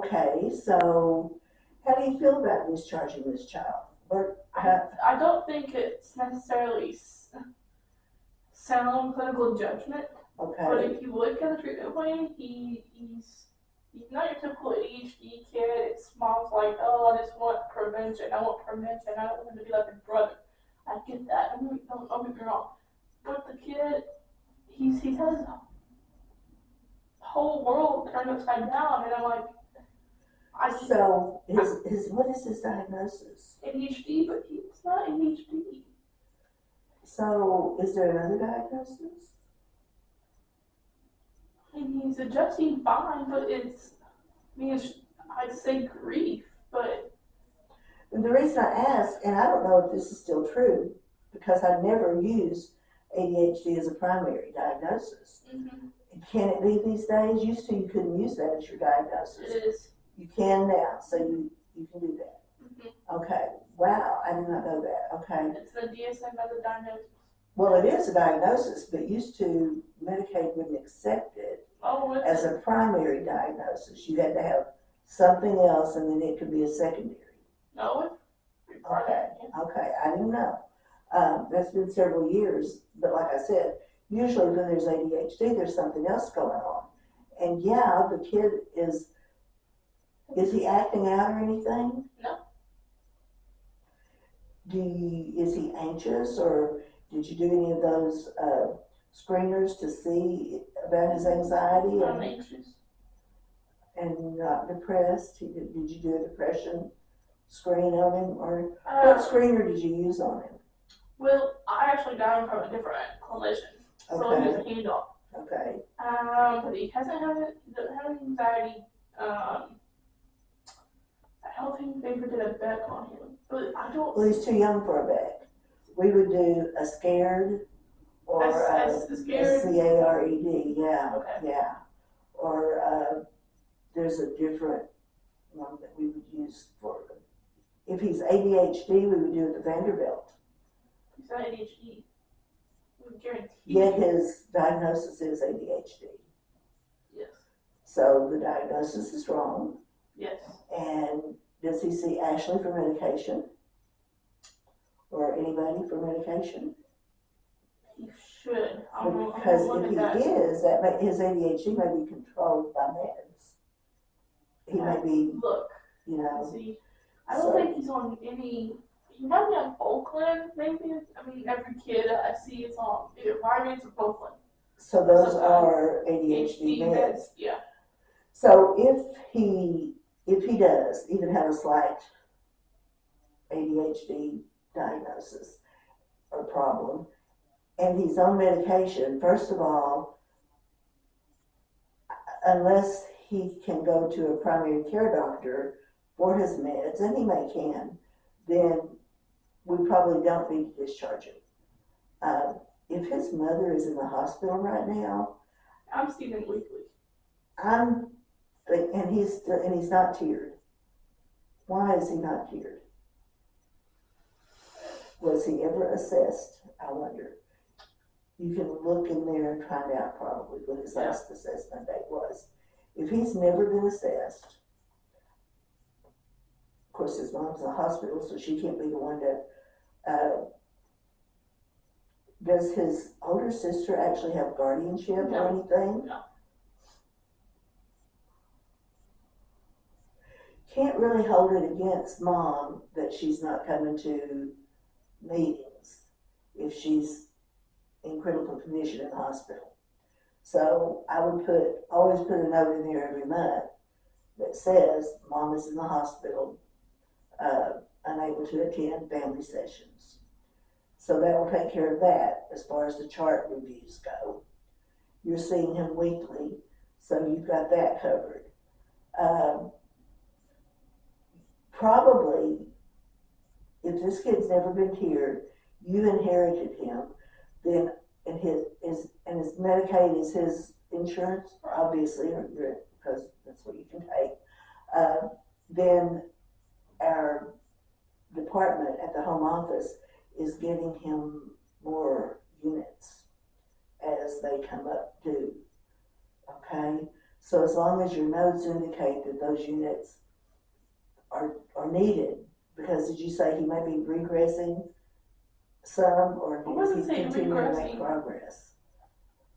Okay, so how do you feel about discharging this child? I don't think it's necessarily sound clinical judgment, but Okay, if you look at the treatment plan, he's not your typical ADHD kid. It's mom's like, oh, I just want prevention. I want prevention. I don't want him to be like his brother. I get that. Don't get me wrong. But the kid, he has his whole world turned upside down, and I'm like, so what is his diagnosis? ADHD, but he's not ADHD. So is there another diagnosis? And he's adjusting fine, but I'd say grief, but And the reason I ask, and I don't know if this is still true, because I've never used ADHD as a primary diagnosis. mm-hmm. Can it be these days? Used to you couldn't use that as your diagnosis. It is. You can now, so you can do that. Mm-hmm. Okay. Wow, I did not know that. Okay. It's the DSM as a diagnosis. Well, it is a diagnosis, but used to Medicaid wouldn't accept it as a primary diagnosis. You had to have something else, and then it could be a secondary. No. Okay. Okay. I didn't know. That's been several years, but like I said, usually when there's ADHD, there's something else going on. And yeah, the kid is he acting out or anything? No. Is he anxious, or did you do any of those screeners to see about his anxiety? Not anxious. And not depressed? Did you do a depression screen on him, or what screener did you use on him? Well, I actually got him from a different clinician, so he was a handoff. Okay. But he doesn't have anxiety. I don't think they ever did a beck on him, but I don't. Well, he's too young for a beck. We would do a scared or a scared. CARED, yeah, okay. yeah. Or there's a different one that we would use for, if he's ADHD, we would do it the Vanderbilt. He's not ADHD. We guarantee. Yet his diagnosis is ADHD. Yes. So the diagnosis is wrong. Yes. And does he see Ashley for medication? Or anybody for medication? He should. Because if he is, his ADHD may be controlled by meds. He may be, you know. See, I don't think he's on any. He might be on Oakland, maybe. I mean, every kid I see is on either Vyvanse or Oakland. So those are ADHD meds. Yeah. So if he does even have a slight ADHD diagnosis or problem, and he's on medication, first of all, unless he can go to a primary care doctor for his meds, and he can, then we probably don't need to discharge him. If his mother is in the hospital right now, I'm seeing him weekly. And he's not tiered. Why is he not tiered? Was he ever assessed? I wonder. You can look in there and find out probably what his last assessment date was. If he's never been assessed, of course his mom's in the hospital, so she can't be the one to. Does his older sister actually have guardianship or anything? No. Can't really hold it against mom that she's not coming to meetings if she's in critical condition in the hospital. So I would always put a note in there every month that says mom is in the hospital, unable to attend family sessions. So that will take care of that as far as the chart reviews go. You're seeing him weekly, so you've got that covered. Probably, if this kid's never been tiered, you inherited him, then and his Medicaid is his insurance, obviously, because that's what you can take. Then our department at the home office is getting him more units as they come up due. Okay, So as long as your notes indicate that those units are needed, because did you say he may be regressing some, or I is wouldn't he say continuing to make regressing. progress?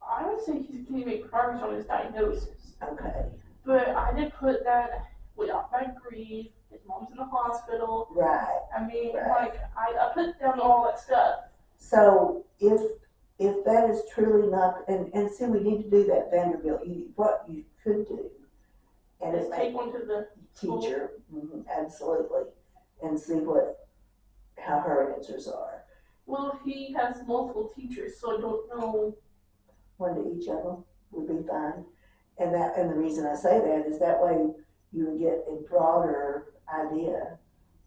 I would say he's continuing to make progress on his diagnosis. Okay, But I did put that without that grief, his mom's in the hospital. right. I mean, Right. like, I put down all that stuff. So if that is truly not, and see, we need to do that, Vanderbilt, what you could do, and Just it take may one to the teacher, absolutely, and see how her answers are. Well, he has multiple teachers, so I don't know. One to each of them would be fine. And the reason I say that is that way you would get a broader idea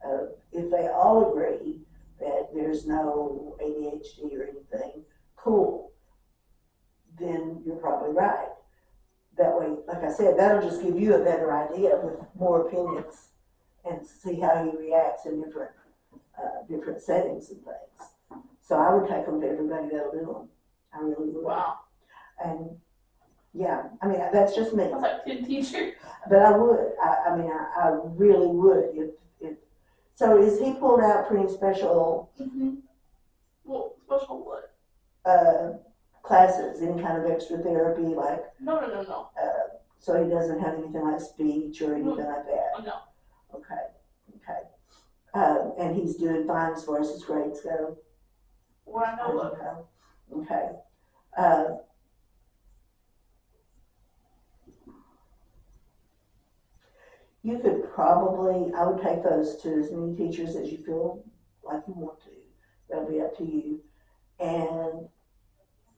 of, if they all agree that there's no ADHD or anything, cool, then you're probably right. That way, like I said, that'll just give you a better idea with more opinions and see how he reacts in different settings and things. So I would take them to everybody that'll do them. I really would. Wow. And yeah, I mean, that's just me. That's like 10 teachers. But I would. I really would. If so, is he pulled out for any special Well, special what? classes, any kind of extra therapy, like? No. So he doesn't have anything like speech or anything like that. Oh, no. Okay. And he's doing fine as far as his grades go. What I know of. Okay. You could probably, I would take those to as many teachers as you feel like you want to. That'll be up to you.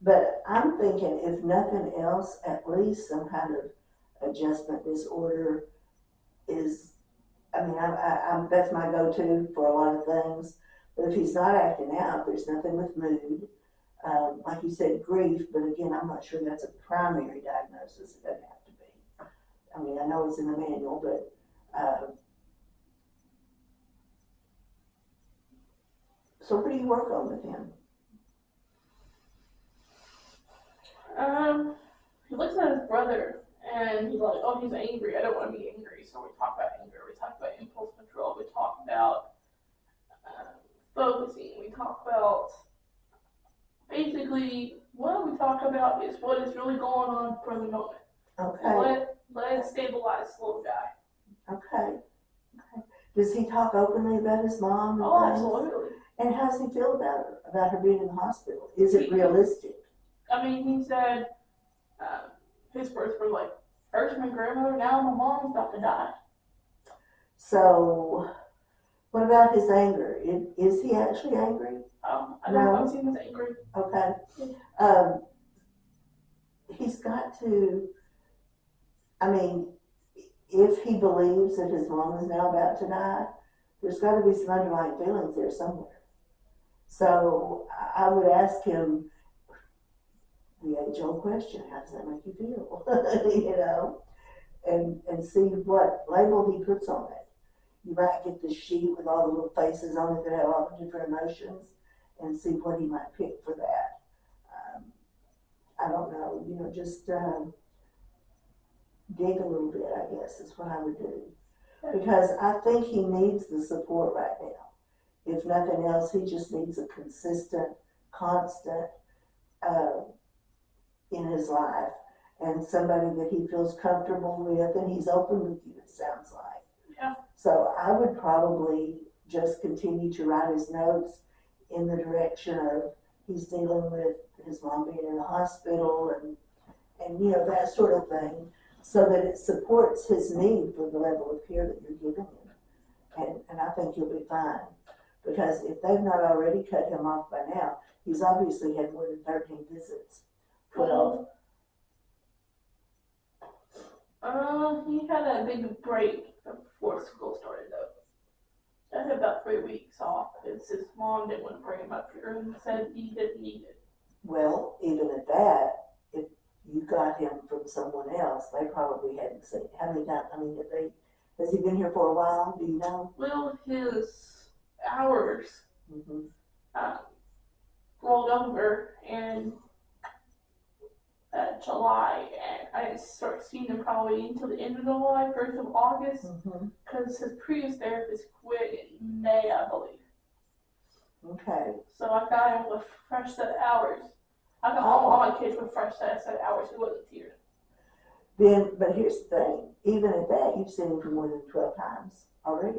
But I'm thinking, if nothing else, at least some kind of adjustment disorder is, that's my go-to for a lot of things. But if he's not acting out, there's nothing with mood. Like you said, grief, but again, I'm not sure that's a primary diagnosis. It doesn't have to be. I know it's in the manual, but so what do you work on with him? He looks at his brother and he's like, oh, he's angry. I don't want to be angry. So we talk about anger. We talk about impulse control. We talk about focusing. We talk about basically what we talk about is what is really going on for the moment. Okay. Let it stabilize the little guy. Okay. Does he talk openly about his mom? Oh, absolutely. And how does he feel about her being in the hospital? Is it realistic? I mean, he said his words were like, first my grandmother, now my mom's about to die. So, what about his anger? Is he actually angry? I don't see him as angry. Okay. He's got to, if he believes that his mom is now about to die, there's got to be some underlying feelings there somewhere. So I would ask him the age-old question, how does that make you feel? and see what label he puts on it. You might get the sheet with all the little faces on it that have all the different emotions and see what he might pick for that. I don't know, just dig a little bit, I guess, is what I would do. Because I think he needs the support right now. If nothing else, he just needs a consistent, constant in his life, and somebody that he feels comfortable with, and he's open with you, it sounds like. Yeah. So I would probably just continue to write his notes in the direction of he's dealing with his mom being in the hospital and that sort of thing, so that it supports his need for the level of care that you're giving him. And I think he'll be fine. Because if they've not already cut him off by now, he's obviously had more than 13 visits. 12. He had a big break before school started though. I had about 3 weeks off because his mom didn't want to bring him up here and said he didn't need it. Well, even at that, if you got him from someone else, they probably hadn't seen it. How many times, has he been here for a while? Do you know? Well, his hours rolled over, and July, and I didn't start seeing him probably until the end of July, 1st of August, because his previous therapist quit in May, I believe. Okay. So I got him with a fresh set of hours. I got all my kids with a fresh set of hours. He wasn't here. Then, but here's the thing, even at that, you've seen him for more than 12 times already.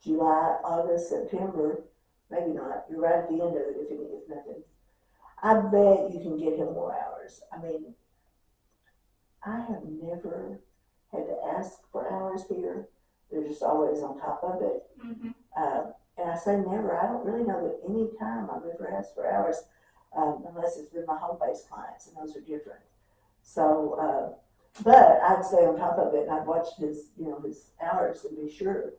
July, August, September, maybe not. You're right at the end of it if nothing. I bet you can get him more hours. I mean, I have never had to ask for hours here. They're just always on top of it. And I say never. I don't really know that any time I've ever asked for hours, unless it's been my home-based clients, and those are different. So, but I'd stay on top of it, and I'd watch his hours and be sure.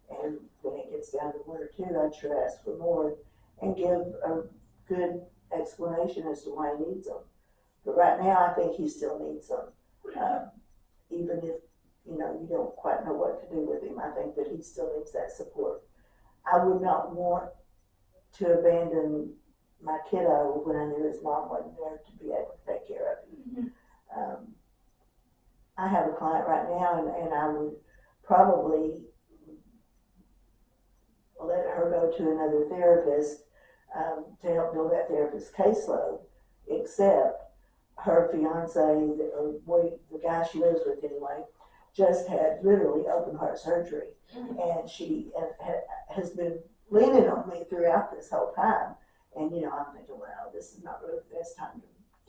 And when it gets down to 1 or 2, I'd sure ask for more and give a good explanation as to why he needs them. But right now, I think he still needs them. Even if, you don't quite know what to do with him, I think that he still needs that support. I would not want to abandon my kiddo when I knew his mom wasn't there to be able to take care of him. I have a client right now, and I would probably let her go to another therapist to help build that therapist's caseload, except her fiance, the guy she lives with anyway, just had literally open heart surgery, and she has been leaning on me throughout this whole time. And I'm thinking, well, this is not really the best time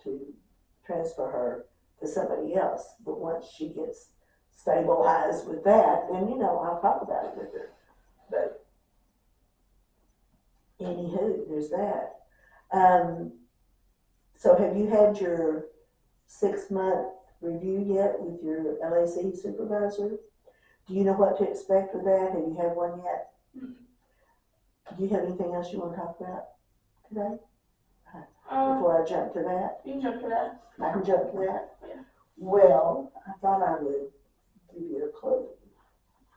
to transfer her to somebody else. But once she gets stabilized with that, then I'll talk about it with her. But anywho, there's that. So have you had your 6-month review yet with your LAC supervisor? Do you know what to expect with that? Have you had one yet? Do you have anything else you want to talk about today? Before I jump to that? You can jump to that. I can jump to that? Yeah. Well, I thought I would give you a clue.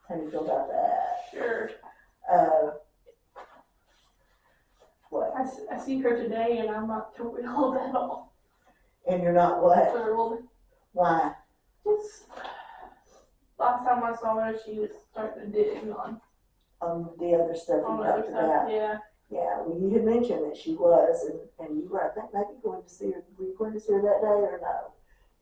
How do you feel about that? Sure. What? I see her today, and I'm not thrilled at all. And you're not what? Thrilled. Why? Just last time I saw her, she was starting to dig on The other stuff you talked about. Yeah. Yeah, well, you had mentioned that she was, and you were, I think, maybe going to see her. Were you going to see her that day or no?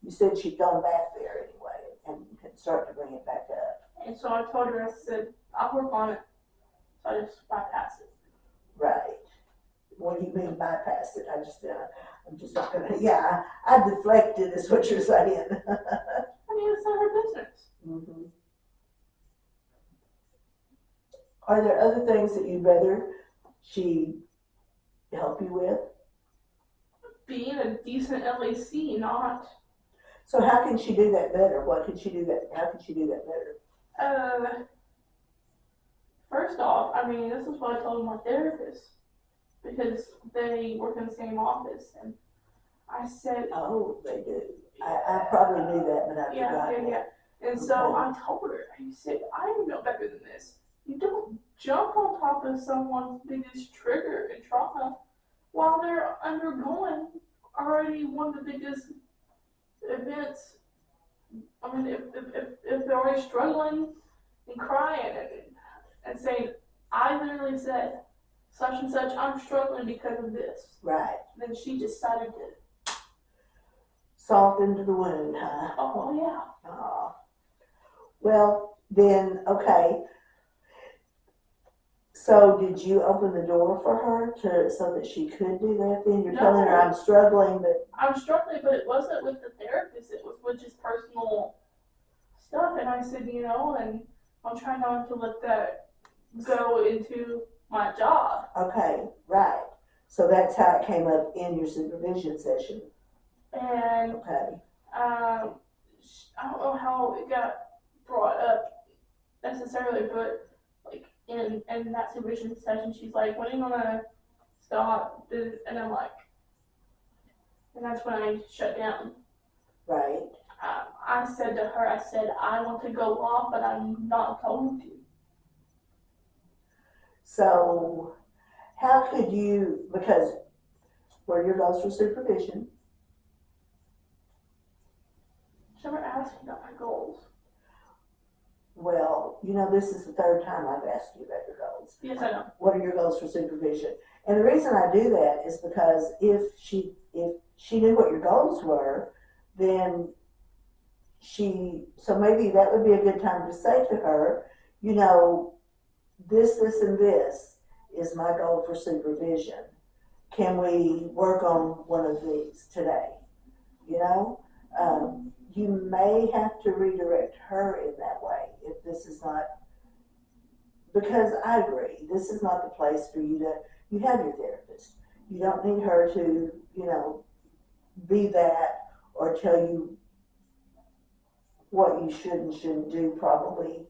You said she'd gone back there anyway and had started to bring it back up. And so I told her, I said, I'll work on it. So I just bypassed it. Right. What do you mean bypassed it? I'm just not gonna, yeah, I deflected is what you're saying. I mean, it's not her business. Are there other things that you'd rather she help you with? Being a decent LAC, not. So how can she do that better? How can she do that better? First off, I mean, this is what I told my therapist, because they work in the same office, and I said, oh, they do. I probably knew that, but I forgot. Yeah. And so I told her, I said, I know better than this. You don't jump on top of someone's biggest trigger and trauma while they're undergoing already one of the biggest events. I mean, if they're already struggling and crying and saying, I literally said, such and such, I'm struggling because of this. Right. Then she decided to salt into the wound, huh? Oh, yeah. Well, then, okay. So did you open the door for her so that she could do that then? You're telling her I'm struggling, but... I'm struggling, but it wasn't with the therapist. It was with just personal stuff. And I said, and I'm trying not to let that go into my job. Okay, right. So that's how it came up in your supervision session. And okay. I don't know how it got brought up necessarily, but like in that supervision session, she's like, when are you gonna stop? And I'm like, and that's when I shut down. Right. I said to her, I want to go off, but I'm not going to. So how could you, because where your goes for supervision, She never asked me about my goals. Well, this is the third time I've asked you about your goals. Yes, I know. What are your goals for supervision? And the reason I do that is because if she knew what your goals were, then so maybe that would be a good time to say to her, this, and this is my goal for supervision. Can we work on one of these today? You may have to redirect her in that way if this is not, because I agree, this is not the place for you have your therapist. You don't need her to, be that or tell you what you should and shouldn't do, probably,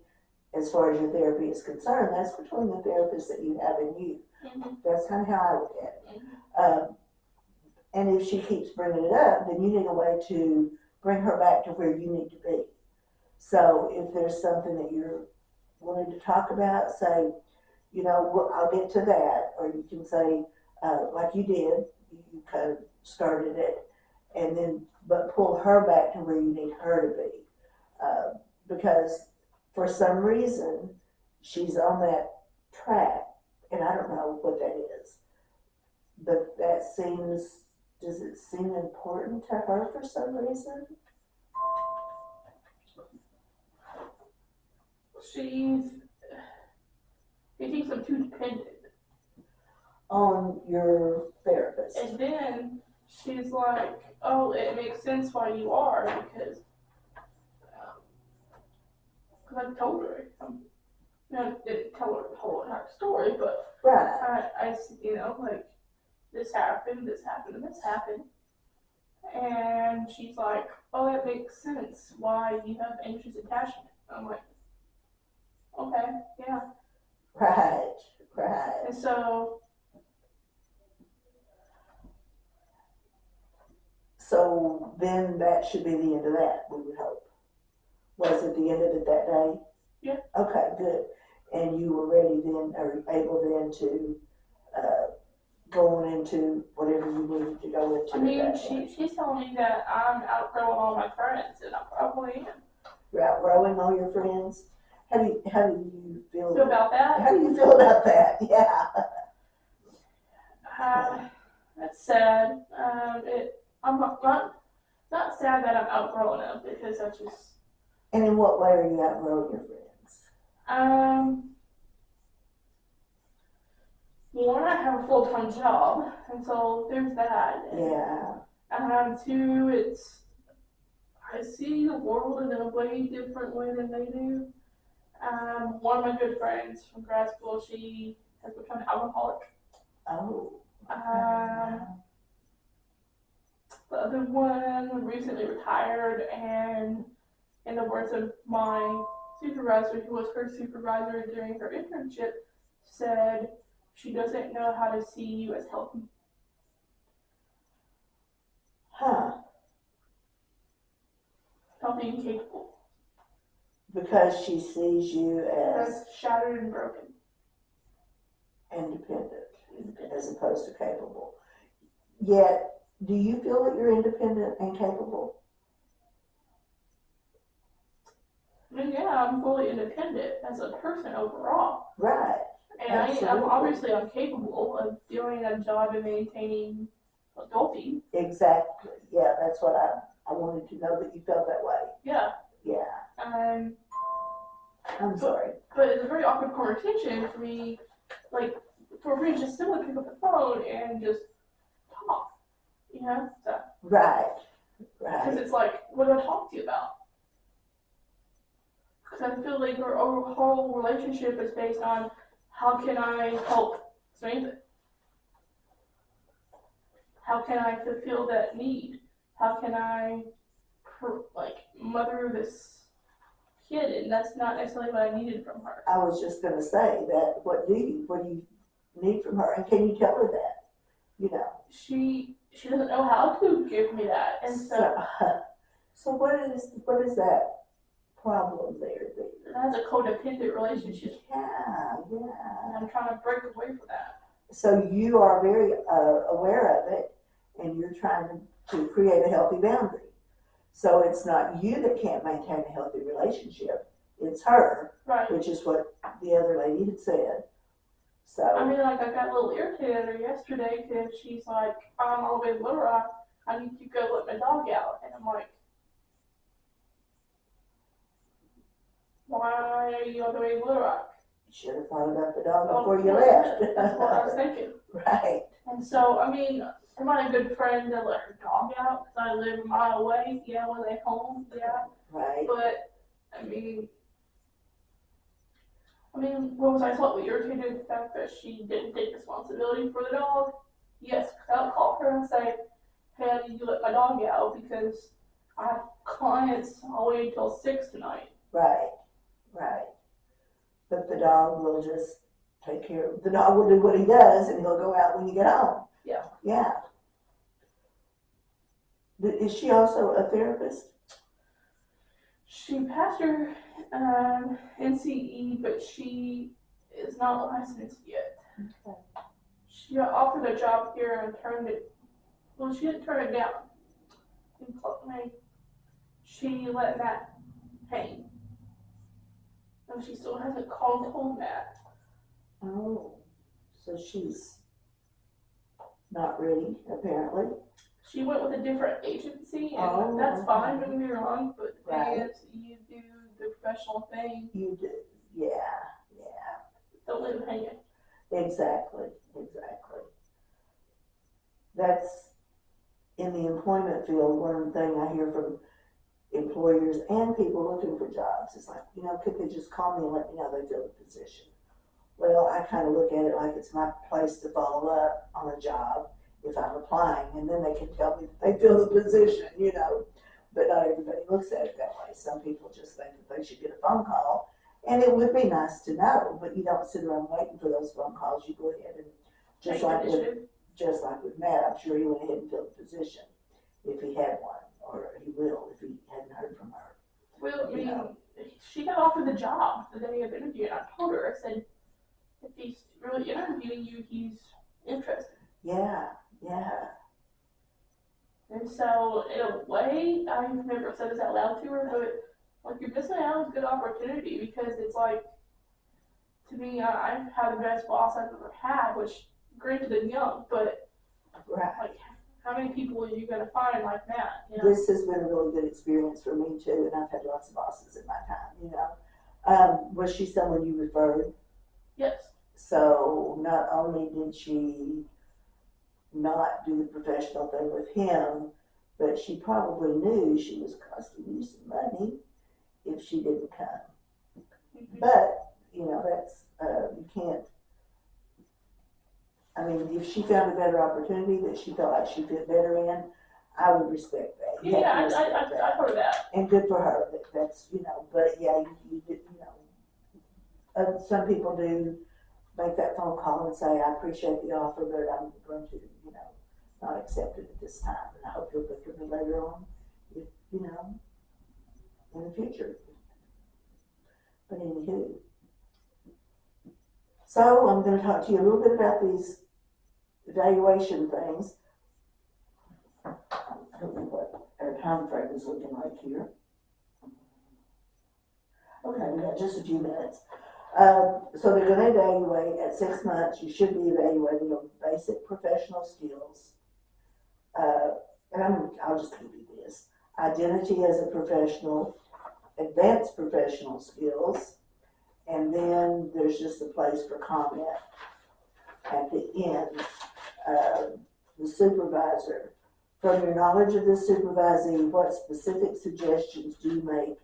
as far as your therapy is concerned. That's between the therapist that you have and you. Mm-hmm. That's kind of how I look at it. Mm-hmm. And if she keeps bringing it up, then you need a way to bring her back to where you need to be. So if there's something that you're wanting to talk about, say, I'll get to that. Or you can say, like you did, you kind of started it, but pull her back to where you need her to be. Because for some reason, she's on that track, and I don't know what that is. But does it seem important to her for some reason? She thinks I'm too dependent on your therapist. And then she's like, oh, it makes sense why you are, because I told her. I didn't tell her the whole entire story, but right. I like, this happened, and this happened. And she's like, oh, that makes sense why you have anxious attachment. I'm like, okay, yeah. Right. And so then that should be the end of that, we would hope. Was it the end of it that day? Yeah. Okay, good. And you were ready then, or able then to go on into whatever you needed to go into. I mean, she's telling me that I'm outgrowing all my friends, and I probably am. You're outgrowing all your friends? How do you feel about that? How do you feel about that? Yeah. That's sad. I'm not sad that I'm outgrowing them, because that's just. And in what way are you outgrowing your friends? One, I have a full-time job, and so there's that. Yeah. Two, I see the world in a way different way than they do. One of my good friends from grad school, she has become an alcoholic. Oh. The other one recently retired, and in the words of my supervisor, who was her supervisor during her internship, said she doesn't know how to see you as healthy. Healthy and capable. Because she sees you as shattered and broken. Independent, as opposed to capable. Yet, do you feel that you're independent and capable? I mean, yeah, I'm fully independent as a person overall. Right. And I'm capable of doing a job and maintaining adulting. Exactly. Yeah, that's what I wanted to know, that you felt that way. Yeah. Yeah. I'm sorry. But it's a very awkward conversation for me, like, for me to just simply pick up the phone and just talk, So. Right. Because it's like, what do I talk to you about? Because I feel like our whole relationship is based on how can I help Samantha? How can I fulfill that need? How can I, mother this kid? And that's not necessarily what I needed from her. I was just going to say that. What do you need from her? And can you tell her that? She doesn't know how to give me that, and so what is that problem there? That's a codependent relationship. Yeah. And I'm trying to break away from that. So you are very aware of it, and you're trying to create a healthy boundary. So it's not you that can't maintain a healthy relationship, it's her, Right. which is what the other lady had said. So, I mean, like, I got a little irritated at her yesterday because she's like, I'm all the way in Little Rock. I need to go let my dog out. And I'm like, why are you all the way in Little Rock? you should have thought about the dog Oh, before you yeah, left. that's what I was thinking. Right. And so, I mean, am I a good friend to let her dog out because I live a mile away? Yeah, when they home, yeah. Right. But, I mean, what was I slightly irritated the fact that she didn't take responsibility for the dog? Yes, because I'll call her and say, hey, I need you to let my dog out because I have clients all the way until 6 tonight. Right. Right. But the dog will just take care of, the dog will do what he does and he'll go out when you get home. Yeah. Yeah. Is she also a therapist? She passed her NCE, but she is not licensed yet. Okay. She got offered a job here and turned it. Well, she didn't turn it down. She let that hang, and she still hasn't called home that. Oh, so she's not ready, apparently. She went with a different agency, and Oh, that's okay. fine. Don't get me wrong, but the Right. thing is, you do the professional thing. You do, yeah, yeah. Don't leave it hanging. Exactly, exactly. That's, in the employment field, one thing I hear from employers and people looking for jobs is like, could they just call me and let me know they filled the position? Well, I kind of look at it like it's my place to follow up on a job if I'm applying, and then they can tell me that they fill the position, But not everybody looks at it that way. Some people just think that they should get a phone call, and it would be nice to know, but you don't sit around waiting for those phone calls. You go ahead and just like with Matt, I'm sure he went ahead and filled the position if he had one, or he will if he hadn't heard from her. Well, I mean, she got offered the job the day of the interview, and I told her, I said, if he's really interviewing you, he's interested. Yeah, yeah. And so, in a way, I've never said this out loud to her, but like, you're missing out on a good opportunity because it's like, to me, I've had the best boss I've ever had, which, granted, I'm young, but Right. like, how many people are you gonna find like that? This has been a really good experience for me too, and I've had lots of bosses in my time. Was she someone you referred? Yes. So not only did she not do the professional thing with him, but she probably knew she was costing you some money if she didn't come. Mm-hmm. But, that's, you can't, if she found a better opportunity that she felt like she fit better in, I would respect that. I heard that. And good for her. That's, but yeah, you did, some people do make that phone call and say, I appreciate the offer, but I'm going to, not accept it at this time. And I hope you'll think of me later on, if, in the future. But anywho. So I'm going to talk to you a little bit about these evaluation things. I don't know what our time frame is looking like here. Okay, we got just a few minutes. So they're going to evaluate at 6 months. You should be evaluating on basic professional skills. And I'll just give you this. Identity as a professional, advanced professional skills, and then there's just a place for comment at the end. The supervisor. From your knowledge of this supervisee, what specific suggestions do you make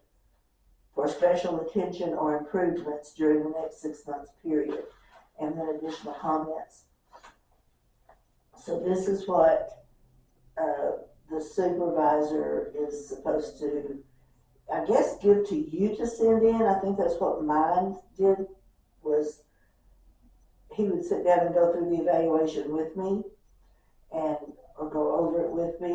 for special attention or improvements during the next 6 months period? And then additional comments. So this is what the supervisor is supposed to, I guess, give to you to send in. I think that's what mine did, was he would sit down and go through the evaluation with me or go over it with me